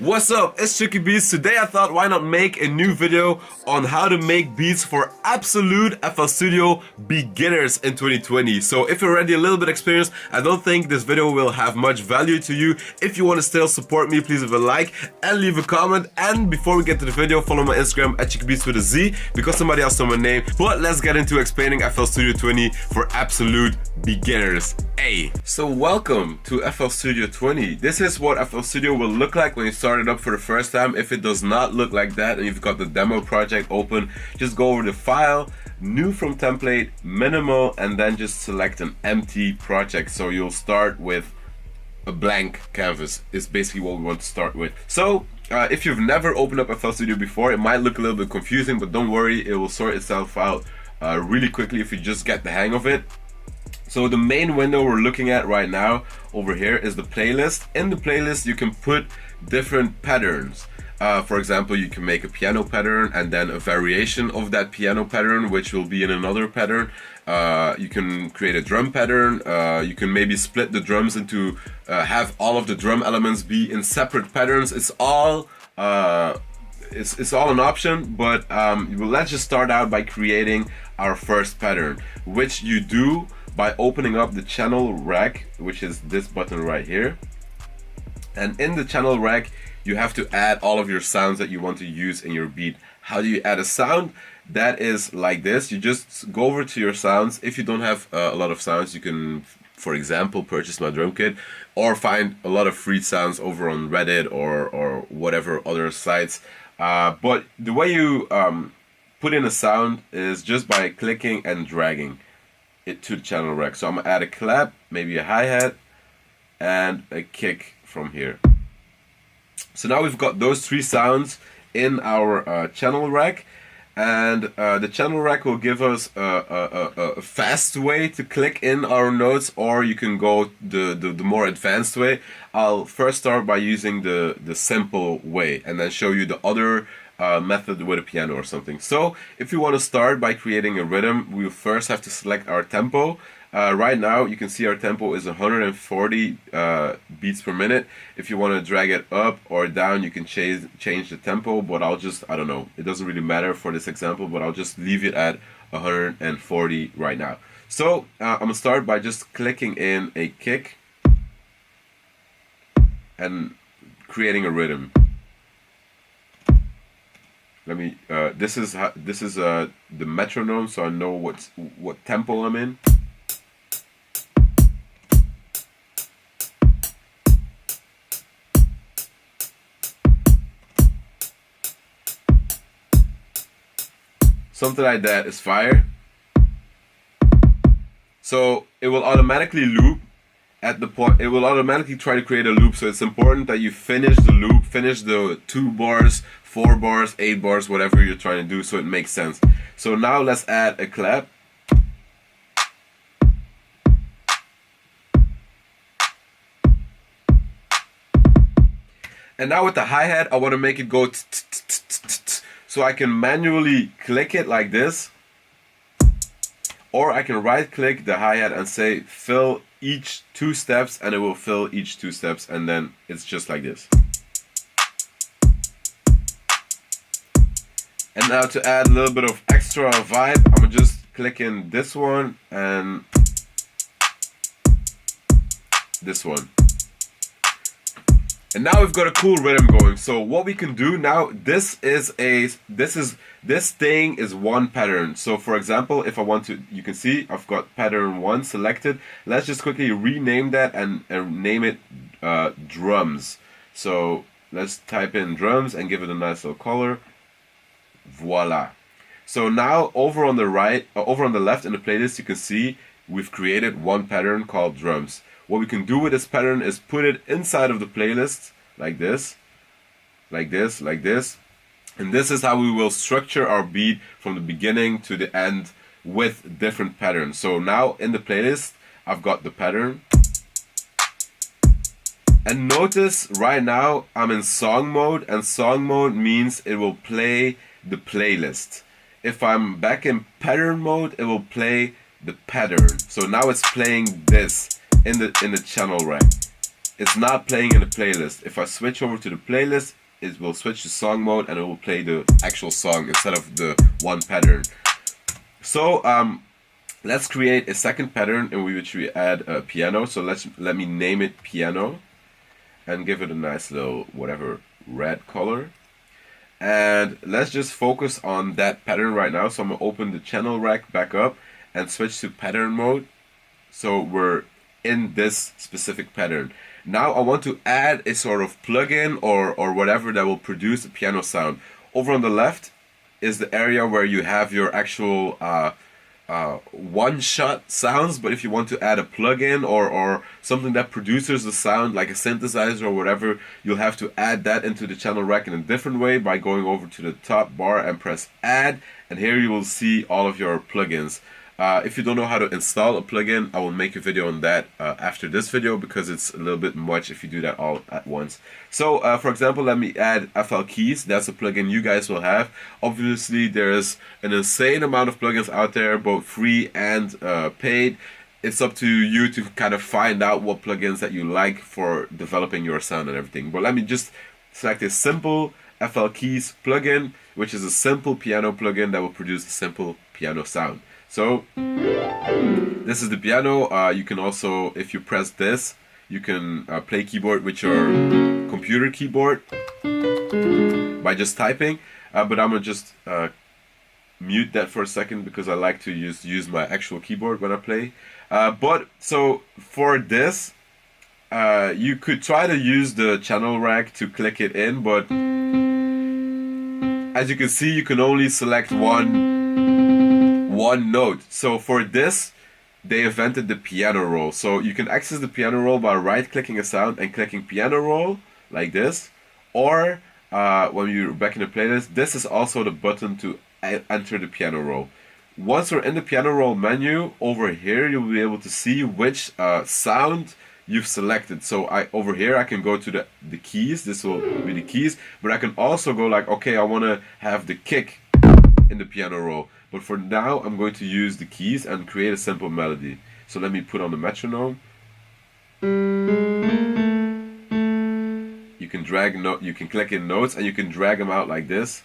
What's up, it's Tricky Beats. Today I thought why not make a new video on how to make beats for absolute FL Studio beginners in 2020. So if you're already a little bit experienced, I don't think this video will have much value to you. If you want to still support me, please leave a like and leave a comment. And before we get to the video, follow my Instagram at Tricky Beats with a Z because somebody else saw my name. But let's get into explaining FL Studio 20 for absolute beginners. Hey, so welcome to FL Studio 20. This is what FL Studio will look like when you start it up for the first time. If it does not look like that and you've got the demo project open, just go over the file, new from template, minimal, and then just select an empty project. So you'll start with a blank canvas is basically what we want to start with. So if you've never opened up FL Studio before, it might look a little bit confusing, but don't worry, it will sort itself out really quickly if you just get the hang of it. So the main window we're looking at right now over here is the playlist. In the playlist you can put different patterns. For example, you can make a piano pattern and then a variation of that piano pattern which will be in another pattern. You can create a drum pattern. You can maybe split the drums into have all of the drum elements be in separate patterns. It's all it's all an option, but let's just start out by creating our first pattern, which you do by opening up the channel rack, which is this button right here. And in the channel rack you have to add all of your sounds that you want to use in your beat. How do you add a sound? That is like this. You just go over to your sounds. If you don't have a lot of sounds, you can, for example, purchase my drum kit or find a lot of free sounds over on Reddit or whatever other sites. But the way you put in a sound is just by clicking and dragging it to the channel rack. So I'm gonna add a clap, maybe a hi-hat, and a kick from here. So now we've got those three sounds in our channel rack, and the channel rack will give us a fast way to click in our notes, or you can go the more advanced way. I'll first start by using the simple way and then show you the other method with a piano or something. So if you want to start by creating a rhythm, we first have to select our tempo. Right now you can see our tempo is 140 beats per minute. If you want to drag it up or down, you can change the tempo, but I don't know, it doesn't really matter for this example, but I'll just leave it at 140 right now. So I'm gonna start by just clicking in a kick and creating a rhythm. Let me this is the metronome, so I know what tempo I'm in. Something like that is fire. So it will automatically loop at the point, it will automatically try to create a loop. So it's important that you finish the loop, finish the 2 bars, 4 bars, 8 bars, whatever you're trying to do, so it makes sense. So now let's add a clap. And now with the hi-hat, I want to make it go so I can manually click it like this, or I can right click the hi-hat and say fill each 2 steps, and it will fill each 2 steps, and then it's just like this. And now to add a little bit of extra vibe, I'm gonna just click in this one and this one. And now we've got a cool rhythm going. So what we can do now, this thing is one pattern. So for example, if I want to, you can see I've got pattern 1 selected. Let's just quickly rename that and name it drums. So let's type in drums and give it a nice little color. Voila. So now over on the right, over on the left in the playlist, you can see we've created one pattern called drums. What we can do with this pattern is put it inside of the playlist like this, like this, like this. And this is how we will structure our beat from the beginning to the end with different patterns. So now in the playlist, I've got the pattern. And notice right now I'm in song mode, and song mode means it will play the playlist. If I'm back in pattern mode, it will play the pattern. So now it's playing this in the channel rack. it's not playing in the playlist. If I switch over to the playlist, it will switch to song mode and it will play the actual song instead of the one pattern. So let's create a second pattern in which we add a piano. So let me name it piano and give it a nice little whatever red color. And let's just focus on that pattern right now. So I'm gonna open the channel rack back up and switch to pattern mode. So we're in this specific pattern. Now I want to add a sort of plugin or whatever that will produce a piano sound. Over on the left is the area where you have your actual one-shot sounds, but if you want to add a plugin or something that produces the sound like a synthesizer or whatever, you'll have to add that into the channel rack in a different way by going over to the top bar and press add, and here you will see all of your plugins. If you don't know how to install a plugin, I will make a video on that after this video because it's a little bit much if you do that all at once. So for example, let me add FL Keys. That's a plugin you guys will have. Obviously there's an insane amount of plugins out there, both free and paid. It's up to you to kind of find out what plugins that you like for developing your sound and everything. But let me just select a simple FL Keys plugin, which is a simple piano plugin that will produce a simple piano sound. So this is the piano. You can also, if you press this, you can play keyboard with your computer keyboard by just typing. But I'm gonna just mute that for a second because I like to use my actual keyboard when I play. But so for this, you could try to use the channel rack to click it in, but as you can see, you can only select one note. So for this, they invented the piano roll. So you can access the piano roll by right-clicking a sound and clicking piano roll like this, or when you're back in the playlist, this is also the button to enter the piano roll. Once we're in the piano roll menu, over here you'll be able to see which sound you've selected. So over here I can go to the keys. This will be the keys, but I can also go like, okay, I want to have the kick in the piano roll. But for now, I'm going to use the keys and create a simple melody. So let me put on the metronome. You can you can click in notes and you can drag them out like this.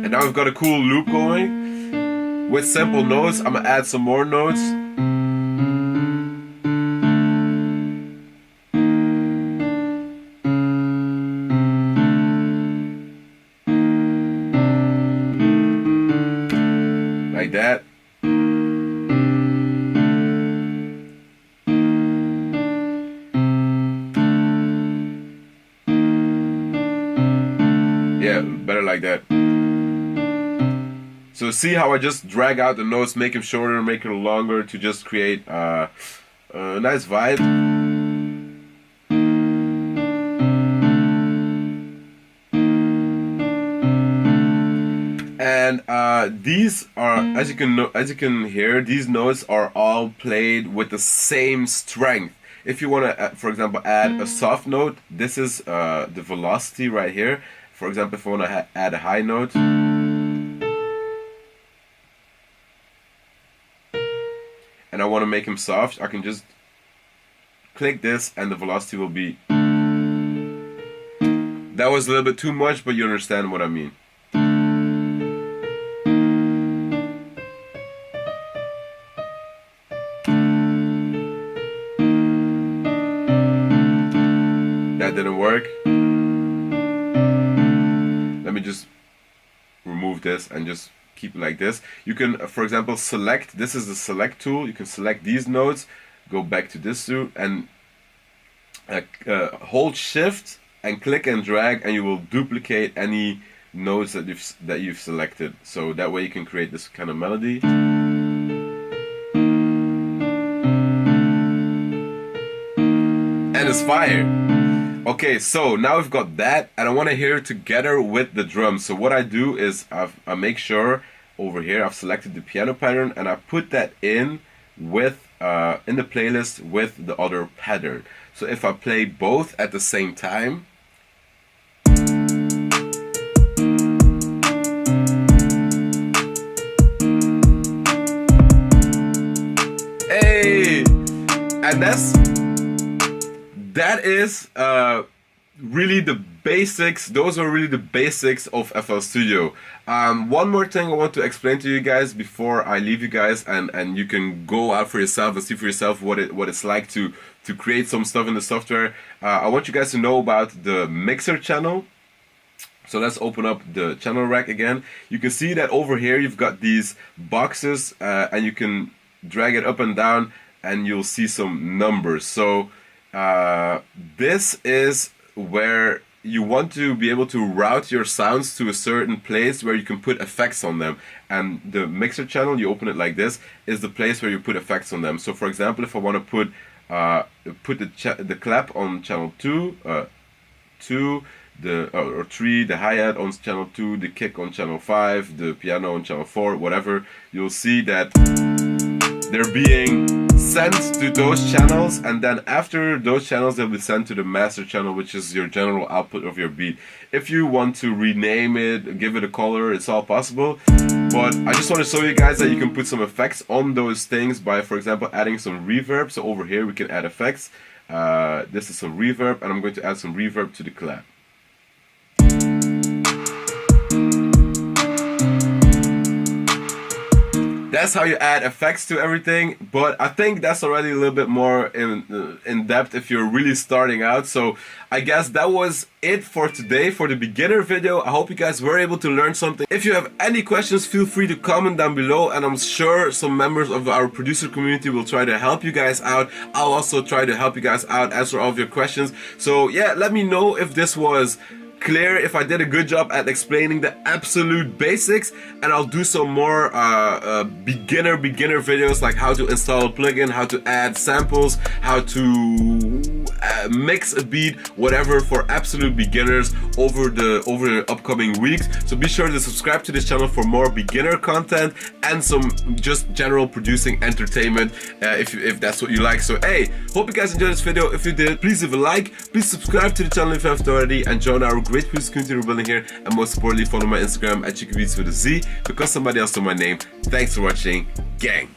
And now we've got a cool loop going. With simple notes, I'm gonna add some more notes. Like that. Yeah, better like that. So see how I just drag out the notes, make them shorter, make it longer to just create a nice vibe. And these are, as you can hear, these notes are all played with the same strength. If you want to, for example, add a soft note, this is the velocity right here. For example, if I want to add a high note, and I want to make him soft, I can just click this and the velocity will be... That was a little bit too much, but you understand what I mean. That didn't work. Let me just remove this and just keep it like this. You can, for example, select, this is the select tool, you can select these notes, go back to this tool and hold shift and click and drag, and you will duplicate any notes that you've selected. So that way you can create this kind of melody. And it's fire. Okay, so now we've got that, and I want to hear it together with the drums. So what I do is I make sure over here I've selected the piano pattern and I put that in with in the playlist with the other pattern. So if I play both at the same time, And that is really the basics. Those are really the basics of FL Studio. One more thing I want to explain to you guys before I leave you guys, and you can go out for yourself and see for yourself what it's like to create some stuff in the software. I want you guys to know about the mixer channel. So let's open up the channel rack again. You can see that over here you've got these boxes, and you can drag it up and down and you'll see some numbers. So this is where you want to be able to route your sounds to a certain place where you can put effects on them. And the mixer channel, you open it like this, is the place where you put effects on them. So for example, if I want to put the clap on channel 2, 3, the hi-hat on channel 2, the kick on channel 5, the piano on channel 4, whatever, you'll see that they're being sent to those channels, and then after those channels they'll be sent to the master channel, which is your general output of your beat. If you want to rename it, give it a color, it's all possible. But I just want to show you guys that you can put some effects on those things by, for example, adding some reverb. So over here we can add effects. This is some reverb, and I'm going to add some reverb to the clap. That's how you add effects to everything, but I think that's already a little bit more in depth if you're really starting out. So I guess that was it for today for the beginner video. I hope you guys were able to learn something. If you have any questions, feel free to comment down below, and I'm sure some members of our producer community will try to help you guys out. I'll also try to help you guys out, answer all of your questions. So yeah, let me know if this was clear, if I did a good job at explaining the absolute basics, and I'll do some more beginner videos, like how to install a plugin, how to add samples, how to mix a beat, whatever, for absolute beginners over the upcoming weeks. So be sure to subscribe to this channel for more beginner content and some just general producing entertainment, if that's what you like. So hey, hope you guys enjoyed this video. If you did, please leave a like, please subscribe to the channel if you haven't already, and join our great producer community we're building here, and most importantly follow my Instagram at ChicoBeats with a Z, because somebody else told my name. Thanks for watching, gang.